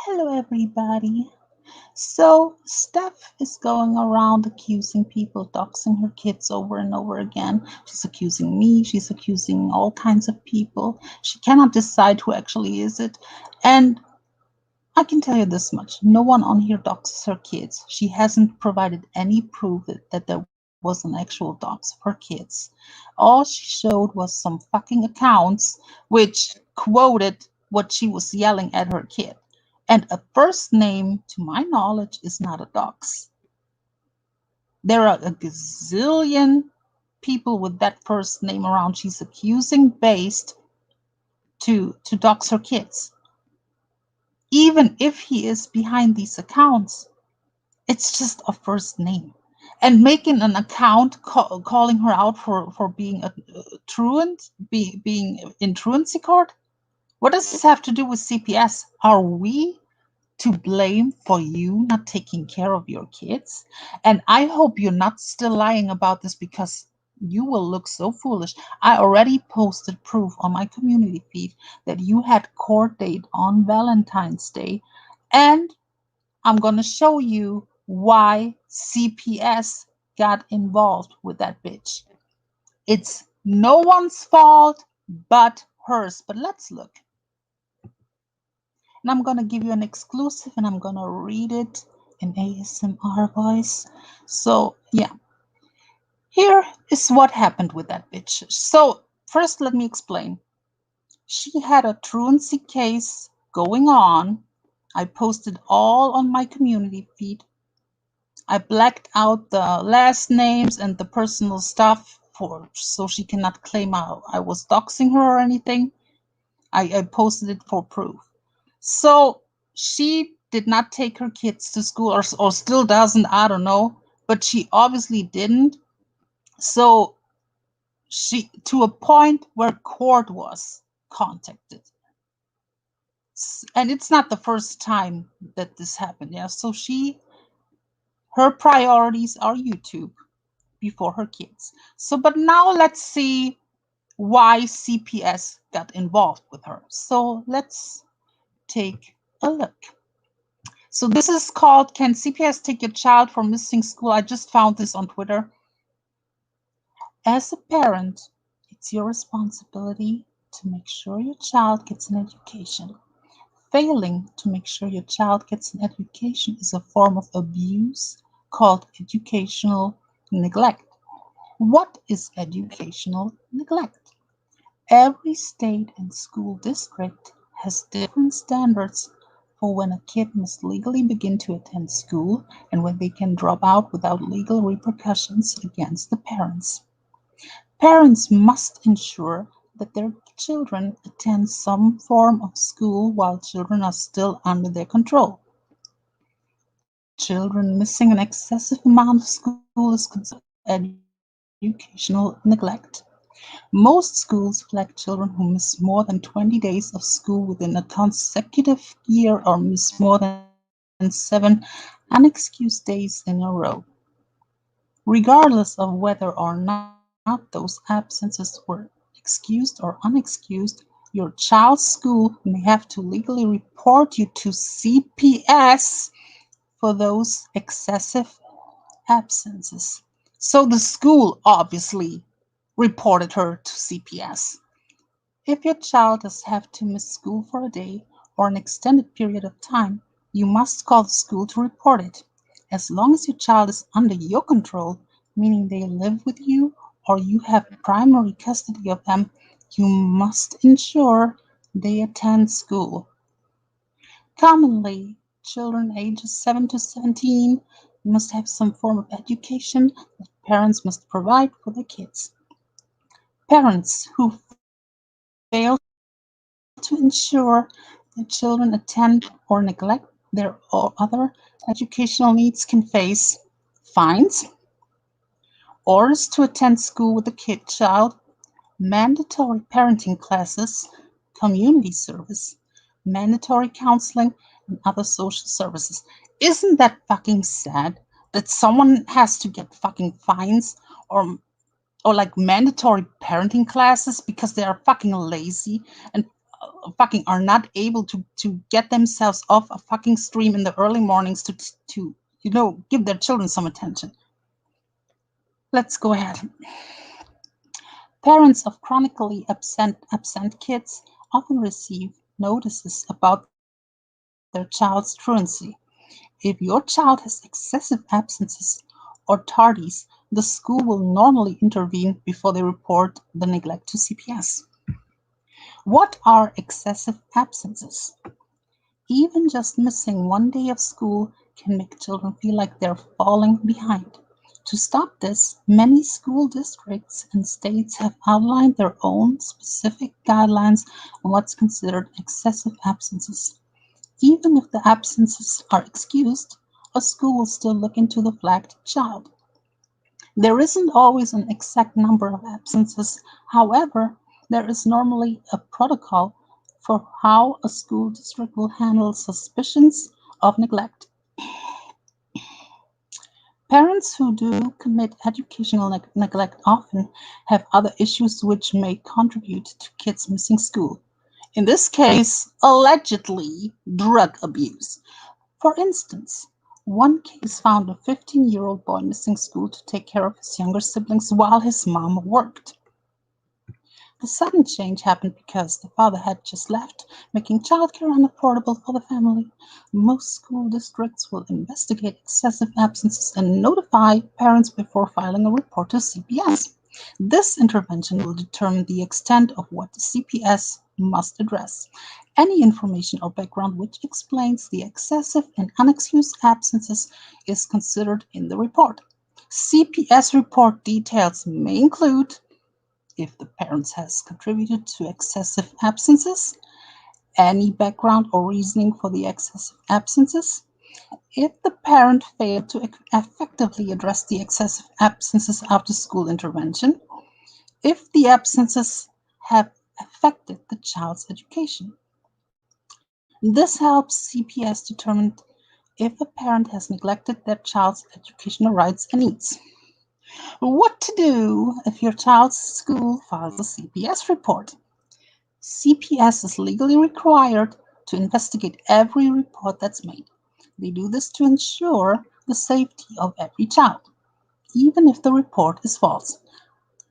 Hello, everybody. So, Steph is going around accusing people, doxing her kids over and over again. She's accusing me, she's accusing all kinds of people. She cannot decide who actually is it. And I can tell you this much, no one on here doxes her kids. She hasn't provided any proof that there was an actual dox of her kids. All she showed was some fucking accounts which quoted what she was yelling at her kid. And a first name, to my knowledge, is not a dox. There are a gazillion people with that first name around she's accusing based to dox her kids. Even if he is behind these accounts, it's just a first name. And making an account calling her out for being a truant, being in truancy court. What does this have to do with CPS? Are we to blame for you not taking care of your kids? And I hope you're not still lying about this because you will look so foolish. I already posted proof on my community feed that you had court date on Valentine's Day, and I'm going to show you why CPS got involved with that bitch. It's no one's fault but hers. But let's look. And I'm going to give you an exclusive and I'm going to read it in ASMR voice. So, yeah. Here is what happened with that bitch. So, first, let me explain. She had a truancy case going on. I posted all on my community feed. I blacked out the last names and the personal stuff so she cannot claim I was doxing her or anything. I posted it for proof. So she did not take her kids to school or still doesn't, I don't know, but she obviously didn't. So she, to a point where court was contacted. And it's not the first time that this happened. Yeah. So her priorities are YouTube before her kids. So, but now let's see why CPS got involved with her. So let's take a look. So this is called, Can CPS Take Your Child for Missing School? I just found this on Twitter. As a parent, it's your responsibility to make sure your child gets an education. Failing to make sure your child gets an education is a form of abuse called educational neglect. What is educational neglect? Every state and school district has different standards for when a kid must legally begin to attend school and when they can drop out without legal repercussions against the parents. Parents must ensure that their children attend some form of school while children are still under their control. Children missing an excessive amount of school is considered educational neglect. Most schools flag children who miss more than 20 days of school within a consecutive year or miss more than 7 unexcused days in a row. Regardless of whether or not those absences were excused or unexcused, your child's school may have to legally report you to CPS for those excessive absences. So the school obviously reported her to CPS. If your child does have to miss school for a day or an extended period of time, you must call the school to report it. As long as your child is under your control, meaning they live with you or you have primary custody of them, you must ensure they attend school. Commonly, children ages 7 to 17 must have some form of education that parents must provide for their kids. Parents who fail to ensure their children attend or neglect their or other educational needs can face fines, orders to attend school with the child, mandatory parenting classes, community service, mandatory counseling, and other social services. Isn't that fucking sad that someone has to get fucking fines or like mandatory parenting classes because they are fucking lazy and fucking are not able to get themselves off a fucking stream in the early mornings to give their children some attention. Let's go ahead. Parents of chronically absent kids often receive notices about their child's truancy. If your child has excessive absences or tardies, the school will normally intervene before they report the neglect to CPS. What are excessive absences? Even just missing one day of school can make children feel like they're falling behind. To stop this, many school districts and states have outlined their own specific guidelines on what's considered excessive absences. Even if the absences are excused, a school will still look into the flagged child. There isn't always an exact number of absences. However, there is normally a protocol for how a school district will handle suspicions of neglect. Parents who do commit educational neglect often have other issues which may contribute to kids missing school. In this case, allegedly drug abuse. For instance, one case found a 15-year-old boy missing school to take care of his younger siblings while his mom worked. The sudden change happened because the father had just left, making childcare unaffordable for the family. Most school districts will investigate excessive absences and notify parents before filing a report to CPS. This intervention will determine the extent of what the CPS must address. Any information or background which explains the excessive and unexcused absences is considered in the report. CPS report details may include if the parent has contributed to excessive absences, any background or reasoning for the excessive absences, if the parent failed to effectively address the excessive absences after school intervention, if the absences have affected the child's education. This helps CPS determine if a parent has neglected their child's educational rights and needs. What to do if your child's school files a CPS report? CPS is legally required to investigate every report that's made. They do this to ensure the safety of every child, even if the report is false.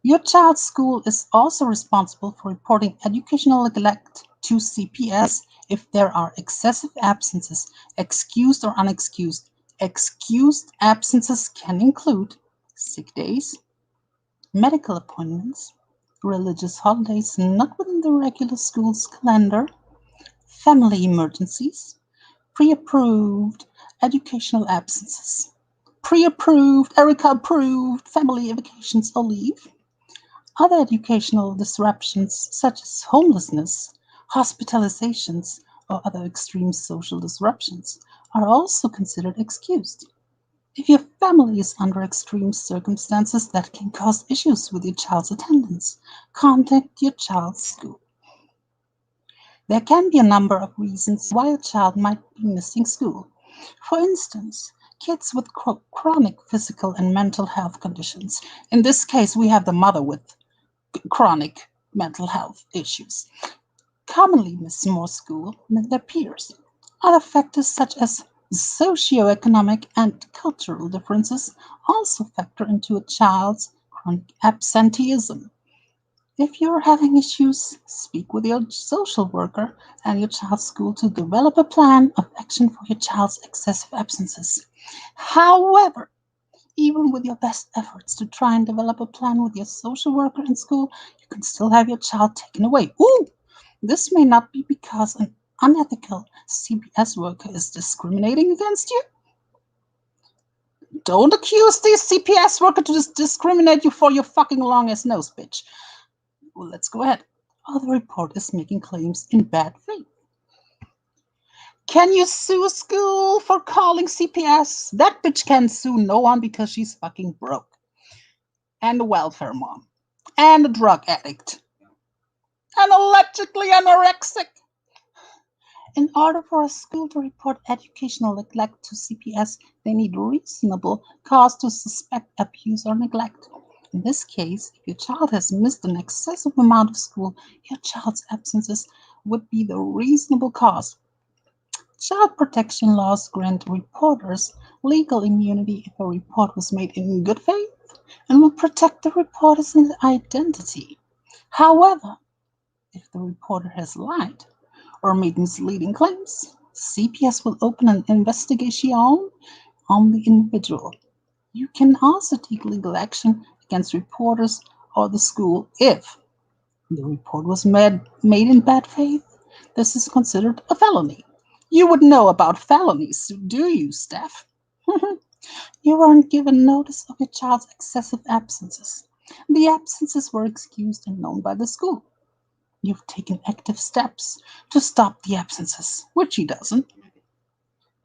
Your child's school is also responsible for reporting educational neglect to CPS if there are excessive absences, excused or unexcused. Excused absences can include sick days, medical appointments, religious holidays not within the regular school's calendar, family emergencies, pre-approved educational absences, pre-approved, Erica approved family vacations or leave, other educational disruptions such as homelessness, hospitalizations, or other extreme social disruptions are also considered excused. If your family is under extreme circumstances that can cause issues with your child's attendance, contact your child's school. There can be a number of reasons why a child might be missing school. For instance, kids with chronic physical and mental health conditions. In this case, we have the mother with chronic mental health issues, commonly miss more school than their peers. Other factors such as socioeconomic and cultural differences also factor into a child's chronic absenteeism. If you're having issues, speak with your social worker and your child's school to develop a plan of action for your child's excessive absences. However, even with your best efforts to try and develop a plan with your social worker in school, you can still have your child taken away. Ooh! This may not be because an unethical CPS worker is discriminating against you. Don't accuse the CPS worker to discriminate you for your fucking long-ass nose, bitch. Well, let's go ahead. Oh, the report is making claims in bad faith. Can you sue a school for calling CPS? That bitch can sue no one because she's fucking broke. And a welfare mom. And a drug addict. And allegedly anorexic. In order for a school to report educational neglect to CPS, they need reasonable cause to suspect abuse or neglect. In this case, if your child has missed an excessive amount of school, your child's absences would be the reasonable cause. Child protection laws grant reporters legal immunity if a report was made in good faith and will protect the reporter's identity. However, if the reporter has lied or made misleading claims, CPS will open an investigation on the individual. You can also take legal action against reporters or the school if the report was made in bad faith. This is considered a felony. You would know about felonies, do you, Steph? You weren't given notice of your child's excessive absences. The absences were excused and known by the school. You've taken active steps to stop the absences, which he doesn't.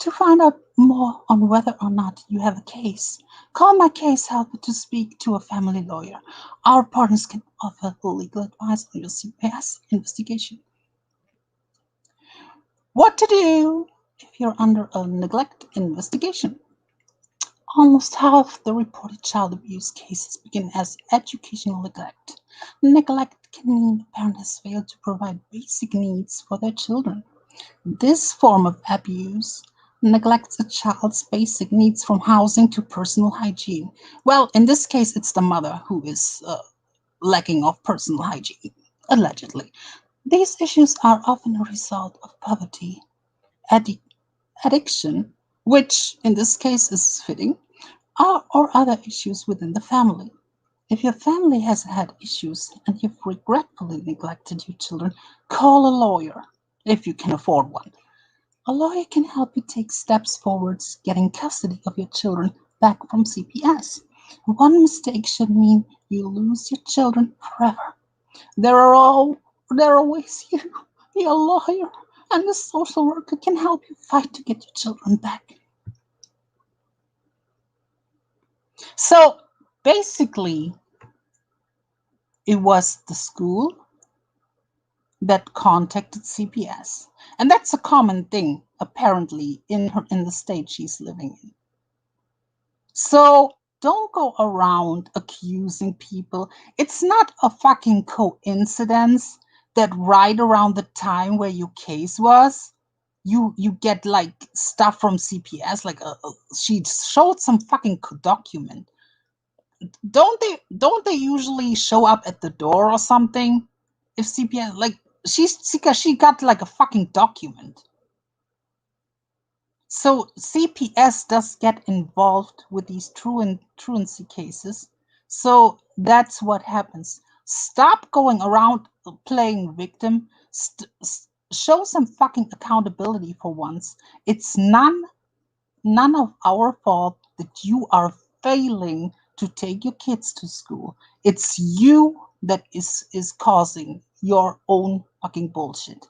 To find out more on whether or not you have a case, call my case helper to speak to a family lawyer. Our partners can offer legal advice on your CPS investigation. What to do if you're under a neglect investigation? Almost half the reported child abuse cases begin as educational neglect. Neglect can mean the parent has failed to provide basic needs for their children. This form of abuse neglects a child's basic needs from housing to personal hygiene. Well, in this case, it's the mother who is lacking of personal hygiene, allegedly. These issues are often a result of poverty, addi- addiction, which in this case is fitting, or other issues within the family. If your family has had issues and you've regretfully neglected your children, call a lawyer if you can afford one. A lawyer can help you take steps towards getting custody of your children back from CPS. One mistake should mean you lose your children forever. There are all there are ways your lawyer and the social worker can help you fight to get your children back. So basically, it was the school that contacted CPS, and that's a common thing apparently in the state she's living in. So don't go around accusing people. It's not a fucking coincidence that right around the time where your case was, you get like stuff from CPS, like she showed some fucking document. Don't they usually show up at the door or something? If CPS like she got like a fucking document. So CPS does get involved with these truancy cases. So that's what happens. Stop going around playing victim. Show some fucking accountability for once. It's none of our fault that you are failing to take your kids to school. It's you that is causing your own fucking bullshit.